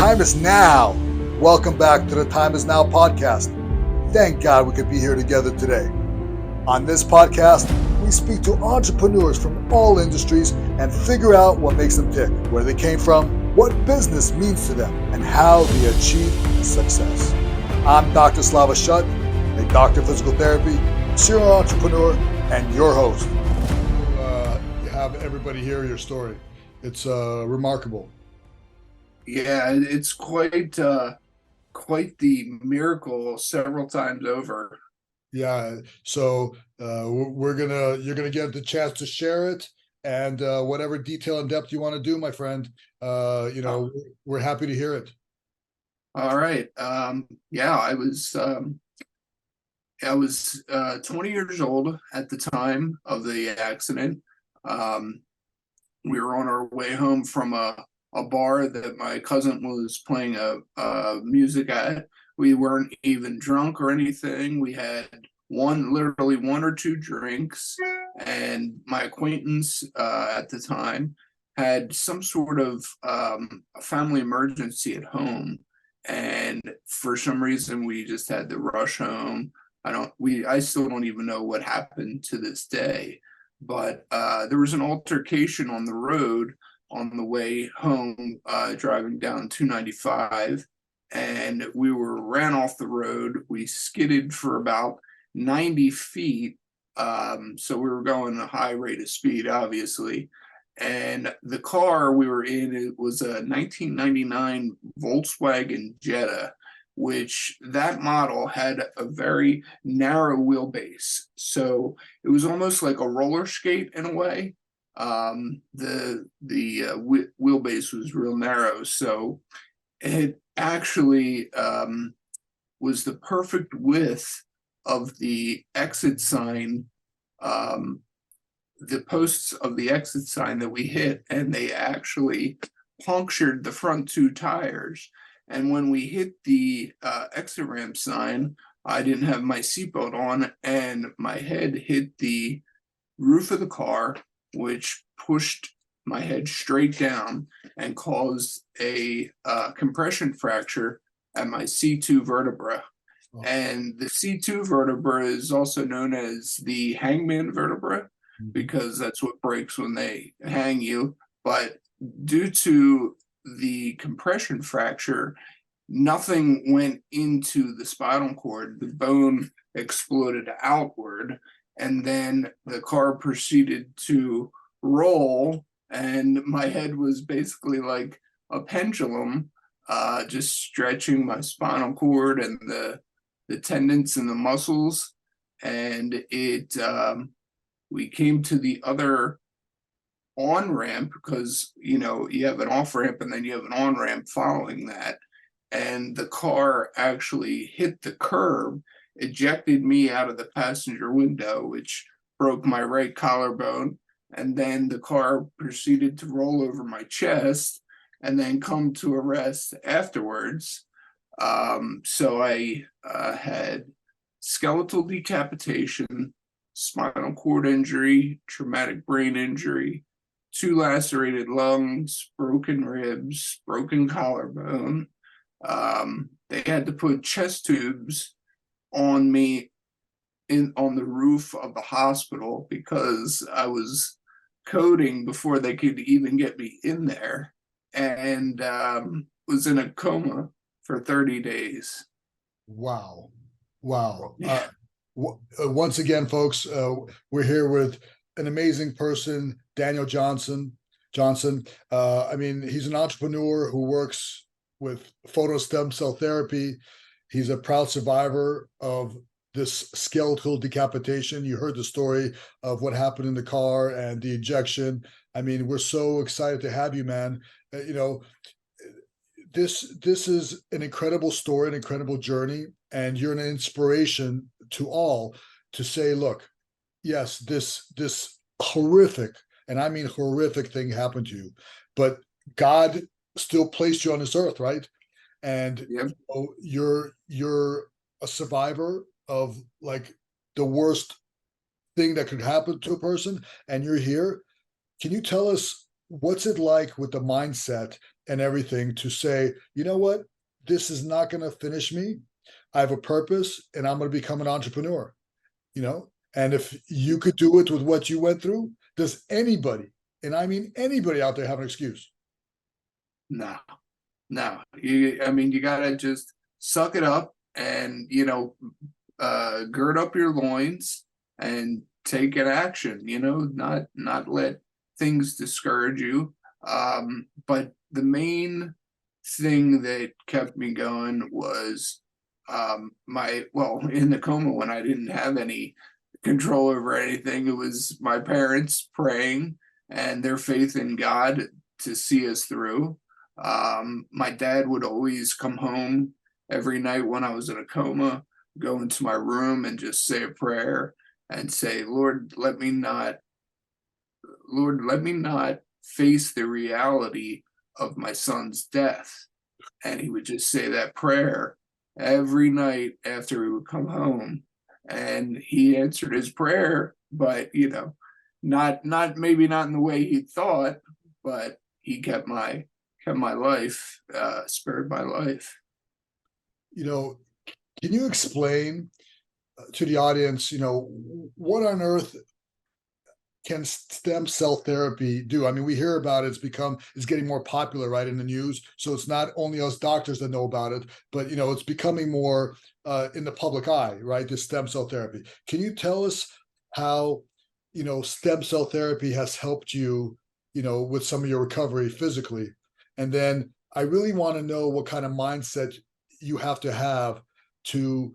time is now. Welcome back to the Time is Now podcast. Thank God we could be here together today. On this podcast, we speak to entrepreneurs from all industries and figure out what makes them tick, where they came from, what business means to them, and how they achieve success. I'm Dr. Slava Shut, a doctor of physical therapy, serial entrepreneur, and your host. Have everybody hear your story. It's remarkable. Yeah, it's quite the miracle several times over. Yeah, so you're gonna get the chance to share it, and whatever detail and depth you want to do, my friend. We're happy to hear it. All right. Yeah, I was 20 years old at the time of the accident. We were on our way home from a bar that my cousin was playing music at. We weren't even drunk or anything. We had literally one or two drinks, and my acquaintance at the time had some sort of family emergency at home, and for some reason we just had to rush home. I still don't even know what happened to this day, but there was an altercation on the road on the way home, driving down 295, and we ran off the road. We skidded for about 90 feet, so we were going a high rate of speed, obviously. And the car we were in, it was a 1999 Volkswagen Jetta, which that model had a very narrow wheelbase. So it was almost like a roller skate in a way. The wheelbase was real narrow, so it actually was the perfect width of the exit sign, the posts of the exit sign that we hit, and they actually punctured the front two tires. And when we hit the exit ramp sign, I didn't have my seatbelt on, and my head hit the roof of the car, which pushed my head straight down and caused a compression fracture at my C2 vertebra. Oh. And the C2 vertebra is also known as the hangman vertebra, because that's what breaks when they hang you. But due to the compression fracture, nothing went into the spinal cord. The bone exploded outward, and then the car proceeded to roll, and my head was basically like a pendulum, just stretching my spinal cord and the tendons and the muscles. And we came to the other on-ramp, because you have an off-ramp and then you have an on-ramp following that, and the car actually hit the curb, ejected me out of the passenger window, which broke my right collarbone, and then the car proceeded to roll over my chest and then come to a rest afterwards. So I had skeletal decapitation, spinal cord injury, traumatic brain injury, 2 lacerated lungs, broken ribs, broken collarbone. They had to put chest tubes on me on the roof of the hospital because I was coding before they could even get me in there, and was in a coma for 30 days. Wow. Once again, folks, we're here with an amazing person, Daniel Johnston. He's an entrepreneur who works with photo stem cell therapy. He's a proud survivor of this skeletal decapitation. You heard the story of what happened in the car and the ejection. We're so excited to have you, man. This is an incredible story, an incredible journey, and you're an inspiration to all to say, look, yes, this horrific, and I mean horrific, thing happened to you, but God still placed you on this earth, right? And yep. You're a survivor of like the worst thing that could happen to a person, and you're here. Can you tell us what's it like with the mindset and everything to say, you know what, this is not going to finish me. I have a purpose, and I'm going to become an entrepreneur. And if you could do it with what you went through, does anybody, and I mean anybody out there, have an excuse? No, no. I mean, you gotta just suck it up and, gird up your loins and take an action, not let things discourage you. But the main thing that kept me going was in the coma, when I didn't have any control over anything, it was my parents praying and their faith in God to see us through. My dad would always come home every night when I was in a coma, go into my room and just say a prayer and say, Lord, let me not face the reality of my son's death. And he would just say that prayer every night after he would come home. And he answered his prayer, but not maybe not in the way he thought, but he kept my life, spared my life. Can you explain to the audience, what on earth can stem cell therapy do? I mean, we hear about it. It's getting more popular, right, in the news. So it's not only us doctors that know about it, but, it's becoming more in the public eye, right? This stem cell therapy. Can you tell us how, stem cell therapy has helped you, with some of your recovery physically? And then I really want to know what kind of mindset you have to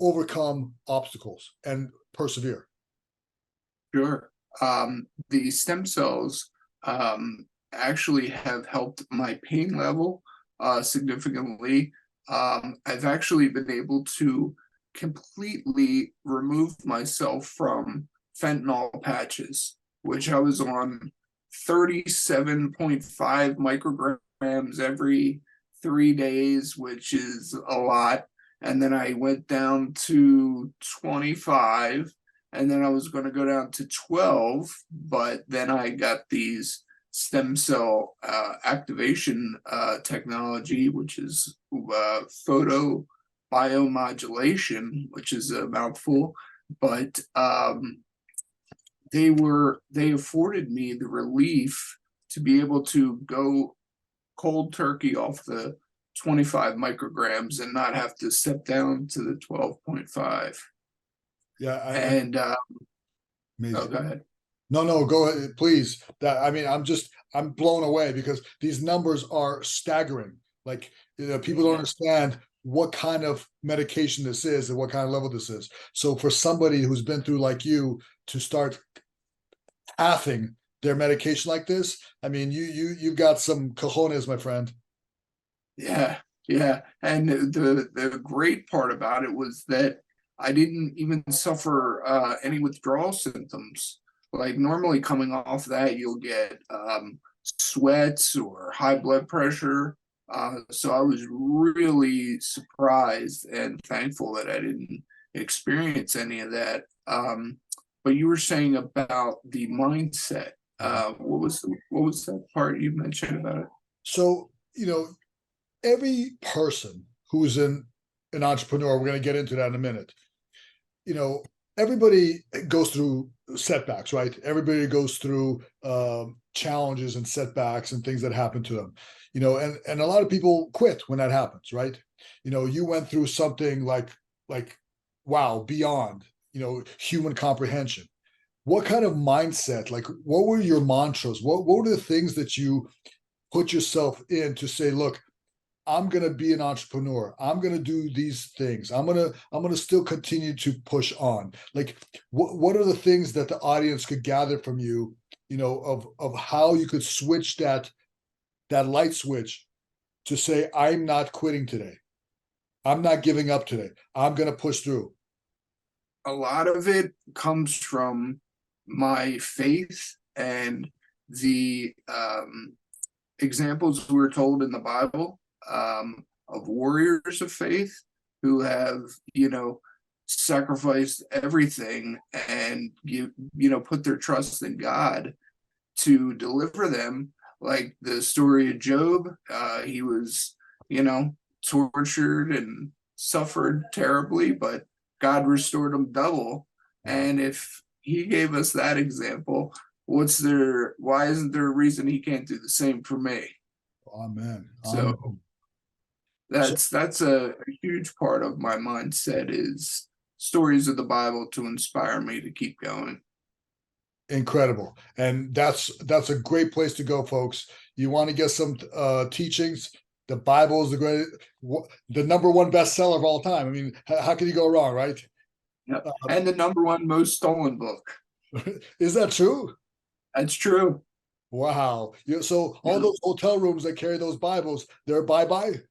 overcome obstacles and persevere. Sure. The stem cells actually have helped my pain level significantly. I've actually been able to completely remove myself from fentanyl patches, which I was on 37.5 micrograms every 3 days, which is a lot. And then I went down to 25, and then I was going to go down to 12, but then I got these stem cell activation technology, which is photo biomodulation, which is a mouthful, but they afforded me the relief to be able to go cold turkey off the 25 micrograms and not have to step down to the 12.5. Yeah. And Amazing. go ahead. No, go ahead, please. I'm blown away because these numbers are staggering. Like, people don't understand what kind of medication this is and what kind of level this is. So for somebody who's been through, like you, to start halving their medication like this, I mean, you've got some cojones, my friend. Yeah. And the great part about it was that I didn't even suffer any withdrawal symptoms. Like, normally coming off that, you'll get sweats or high blood pressure. So I was really surprised and thankful that I didn't experience any of that. But you were saying about the mindset. What was that part you mentioned about it? So, every person who's an entrepreneur, we're going to get into that in a minute. Everybody goes through setbacks, right? Everybody goes through challenges and setbacks and things that happen to them, and a lot of people quit when that happens, right? You went through something like wow, beyond, human comprehension. What kind of mindset, like, what were your mantras? What were the things that you put yourself in to say, look, I'm going to be an entrepreneur. I'm going to do these things. I'm going to still continue to push on. Like, what are the things that the audience could gather from you, of how you could switch that light switch to say, I'm not quitting today. I'm not giving up today. I'm going to push through. A lot of it comes from my faith and the examples we were told in the Bible, of warriors of faith who have, sacrificed everything and put their trust in God. to deliver them. Like the story of Job, he was, tortured and suffered terribly, but God restored him double. Wow. And if he gave us that example, why isn't there a reason he can't do the same for me? Amen. So Amen. that's a huge part of my mindset is stories of the Bible to inspire me to keep going. Incredible. And that's a great place to go, folks. You want to get some teachings. The Bible is the number one bestseller of all time. I mean, how can you go wrong, right? Yep. And the number one most stolen book. Is that true? That's true. Wow. So all those hotel rooms that carry those Bibles, they're bye-bye?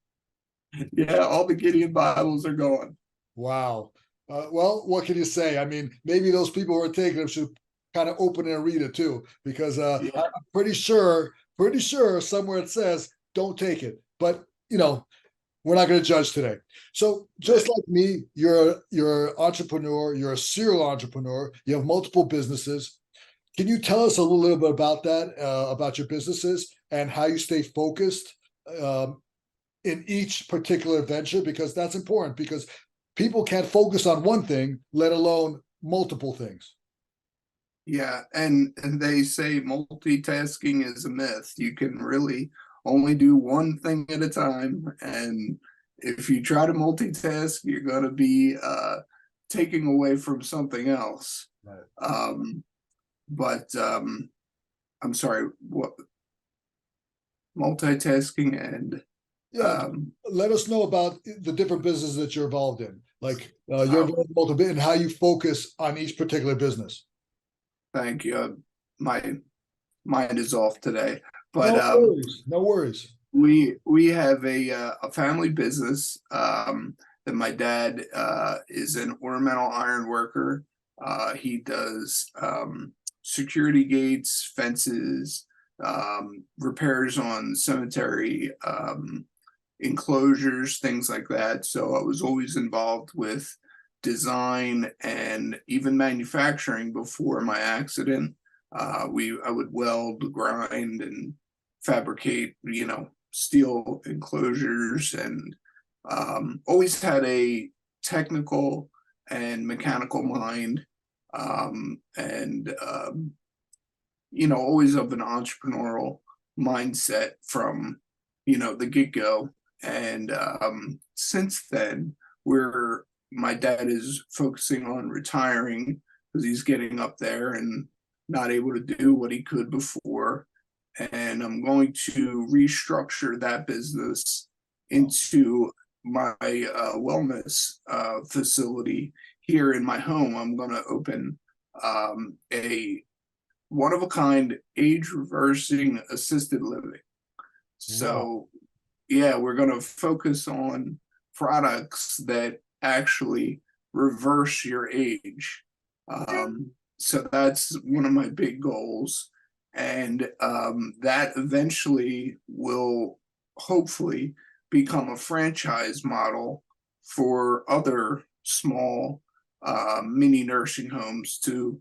Yeah, all the Gideon Bibles are gone. Wow. Well, what can you say? I mean, maybe those people who are taking them should kind of open and read it too, because I'm pretty sure somewhere it says don't take it. But we're not going to judge today. So just like me, you're an entrepreneur, you're a serial entrepreneur, you have multiple businesses. Can you tell us a little bit about that, about your businesses and how you stay focused in each particular venture? Because that's important, because people can't focus on one thing, let alone multiple things. Yeah, and they say multitasking is a myth. You can really only do one thing at a time, and if you try to multitask, you're going to be taking away from something else. Right. But I'm sorry, what multitasking and let us know about the different businesses that you're involved in, like you're involved in multiple, and how you focus on each particular business. Thank you. My mind is off today, but no worries. We have a family business that my dad is an ornamental iron worker. He does security gates, fences, repairs on cemetery enclosures, things like that. So I was always involved with design and even manufacturing before my accident. I would weld, grind, and fabricate, steel enclosures, and always had a technical and mechanical mind, and always of an entrepreneurial mindset from the get-go. And since then, my dad is focusing on retiring because he's getting up there and not able to do what he could before. And I'm going to restructure that business into my wellness facility here in my home. I'm going to open a one-of-a-kind age-reversing assisted living. So, yeah, we're going to focus on products that actually reverse your age. So that's one of my big goals. And that eventually will hopefully become a franchise model for other small mini nursing homes to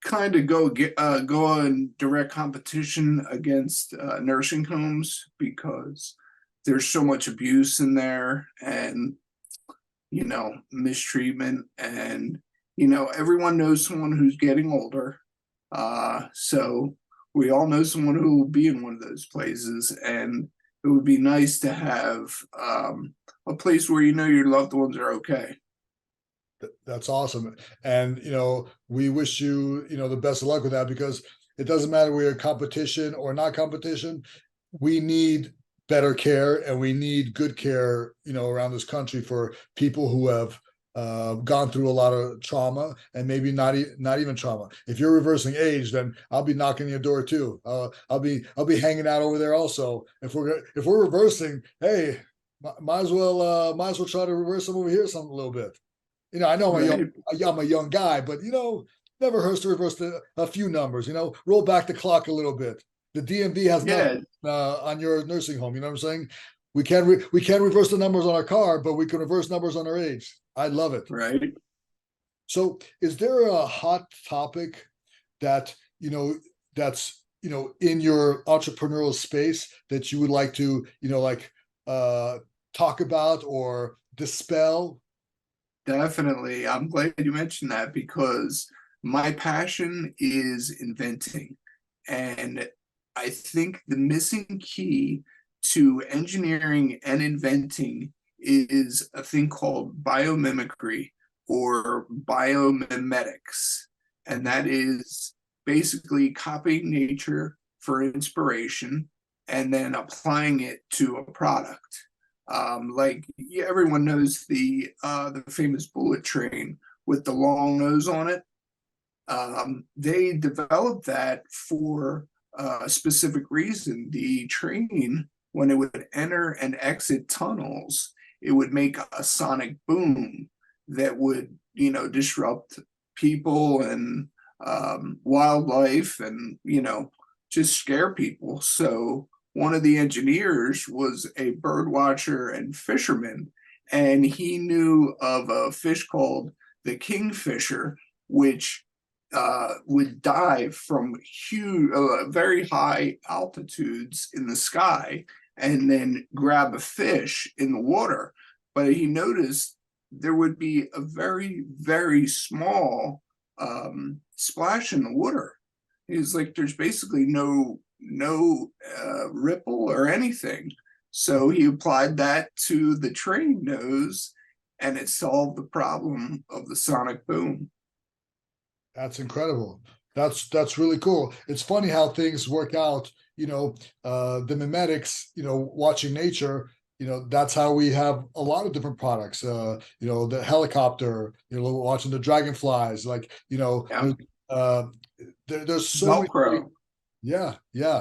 kind of go in direct competition against nursing homes, because there's so much abuse in there, and mistreatment, and everyone knows someone who's getting older. So we all know someone who will be in one of those places, and it would be nice to have a place where your loved ones are okay. That's awesome. And, we wish you, the best of luck with that, because it doesn't matter whether you're competition or not competition. We need better care, and we need good care, around this country for people who have gone through a lot of trauma, and maybe not even trauma. If you're reversing age, then I'll be knocking your door too. I'll be hanging out over there also. If we're reversing, hey, might as well try to reverse them over here a little bit. I know I'm a young guy, but never hurts to reverse a few numbers. Roll back the clock a little bit. The DMV has nothing on your nursing home. You know what I'm saying? We can't reverse the numbers on our car, but we can reverse numbers on our age. I love it. Right. So, is there a hot topic that that's, in your entrepreneurial space that you would like to, talk about or dispel? Definitely. I'm glad you mentioned that because my passion is inventing. And I think the missing key to engineering and inventing is a thing called biomimicry or biomimetics. And that is basically copying nature for inspiration and then applying it to a product. Like yeah, everyone knows the famous bullet train with the long nose on it. They developed that for a specific reason. The train, when it would enter and exit tunnels, it would make a sonic boom that would, disrupt people and wildlife and, just scare people. So one of the engineers was a bird watcher and fisherman, and he knew of a fish called the kingfisher, which would dive from huge, very high altitudes in the sky and then grab a fish in the water. But he noticed there would be a very, very small splash in the water. He's like, there's basically no ripple or anything. So he applied that to the train nose, and it solved the problem of the sonic boom. That's incredible. That's really cool. It's funny how things work out. The mimetics. Watching nature. That's how we have a lot of different products. The helicopter. Watching the dragonflies. Yeah. There's so Velcro. many. Yeah,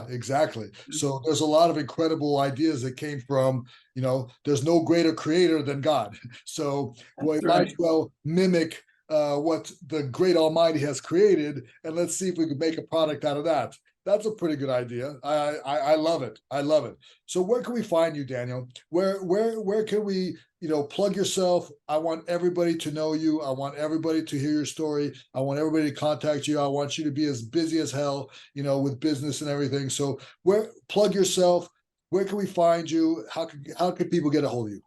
exactly. So there's a lot of incredible ideas that came from. There's no greater creator than God. So we might as well mimic what the great Almighty has created, and let's see if we can make a product out of that. That's a pretty good idea. I love it. I love it. So where can we find you, Daniel? Where can we, plug yourself? I want everybody to know you. I want everybody to hear your story. I want everybody to contact you. I want you to be as busy as hell, with business and everything. So plug yourself. Where can we find you? How can people get a hold of you?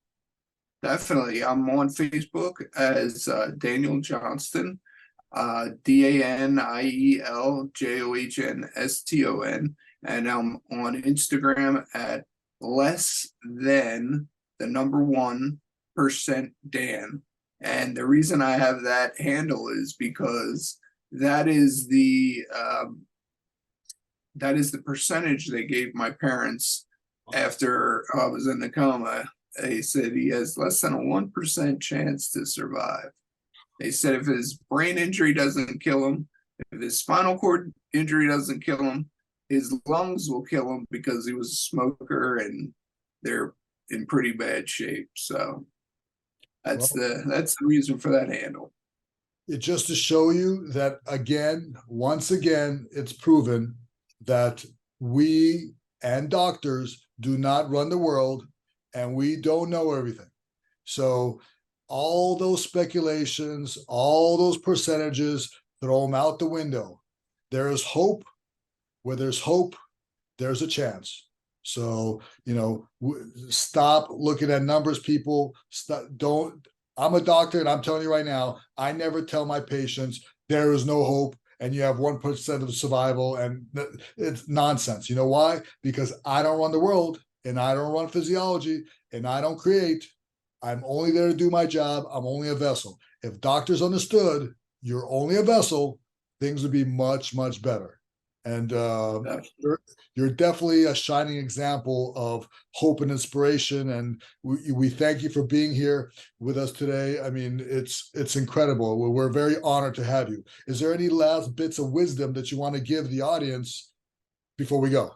Definitely. I'm on Facebook as Daniel Johnston, DanielJohnston, and I'm on Instagram at less than the number 1% Dan. And the reason I have that handle is because that is the percentage they gave my parents after I was in the coma. They said he has less than a 1% chance to survive. They said if his brain injury doesn't kill him, if his spinal cord injury doesn't kill him, his lungs will kill him because he was a smoker and they're in pretty bad shape. So that's the reason for that handle. It just to show you that once again, it's proven that we and doctors do not run the world. And we don't know everything. So all those speculations, all those percentages, throw them out the window. There is hope. Where there's hope, there's a chance. So, stop looking at numbers, people. I'm a doctor, and I'm telling you right now, I never tell my patients there is no hope and you have 1% of survival, and it's nonsense. You know why? Because I don't run the world. And I don't run physiology, and I don't create. I'm only there to do my job. I'm only a vessel. If doctors understood you're only a vessel, things would be much, much better. And you're definitely a shining example of hope and inspiration. And we thank you for being here with us today. I mean, it's incredible. We're very honored to have you. Is there any last bits of wisdom that you want to give the audience before we go?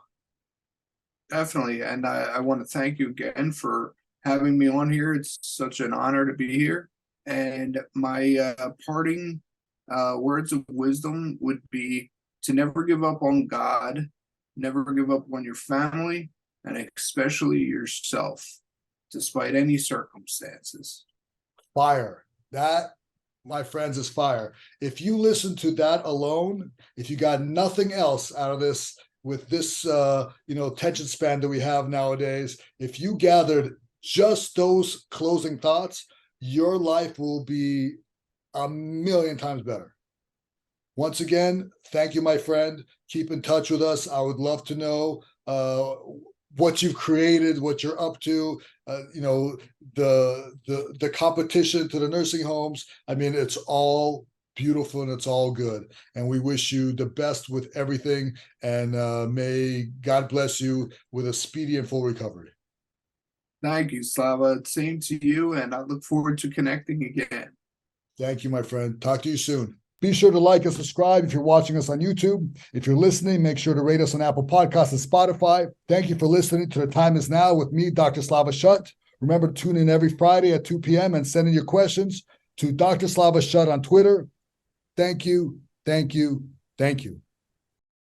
Definitely. And I want to thank you again for having me on here. It's such an honor to be here. And my parting words of wisdom would be to never give up on God, never give up on your family, and especially yourself, despite any circumstances. Fire. That my friends, is fire. If you listen to that alone, if you got nothing else out of this, with this attention span that we have nowadays, if you gathered just those closing thoughts, your life will be a million times better. Once again, thank you, my friend. Keep in touch with us. I would love to know what you've created, what you're up to. The competition to the nursing homes. I mean, it's all beautiful and it's all good. And we wish you the best with everything. And may God bless you with a speedy and full recovery. Thank you, Slava. Same to you, and I look forward to connecting again. Thank you, my friend. Talk to you soon. Be sure to like and subscribe if you're watching us on YouTube. If you're listening, make sure to rate us on Apple Podcasts and Spotify. Thank you for listening to The Time Is Now with me, Dr. Slava Shut. Remember to tune in every Friday at 2 p.m. and send in your questions to Dr. Slava Shut on Twitter. Thank you, thank you, thank you.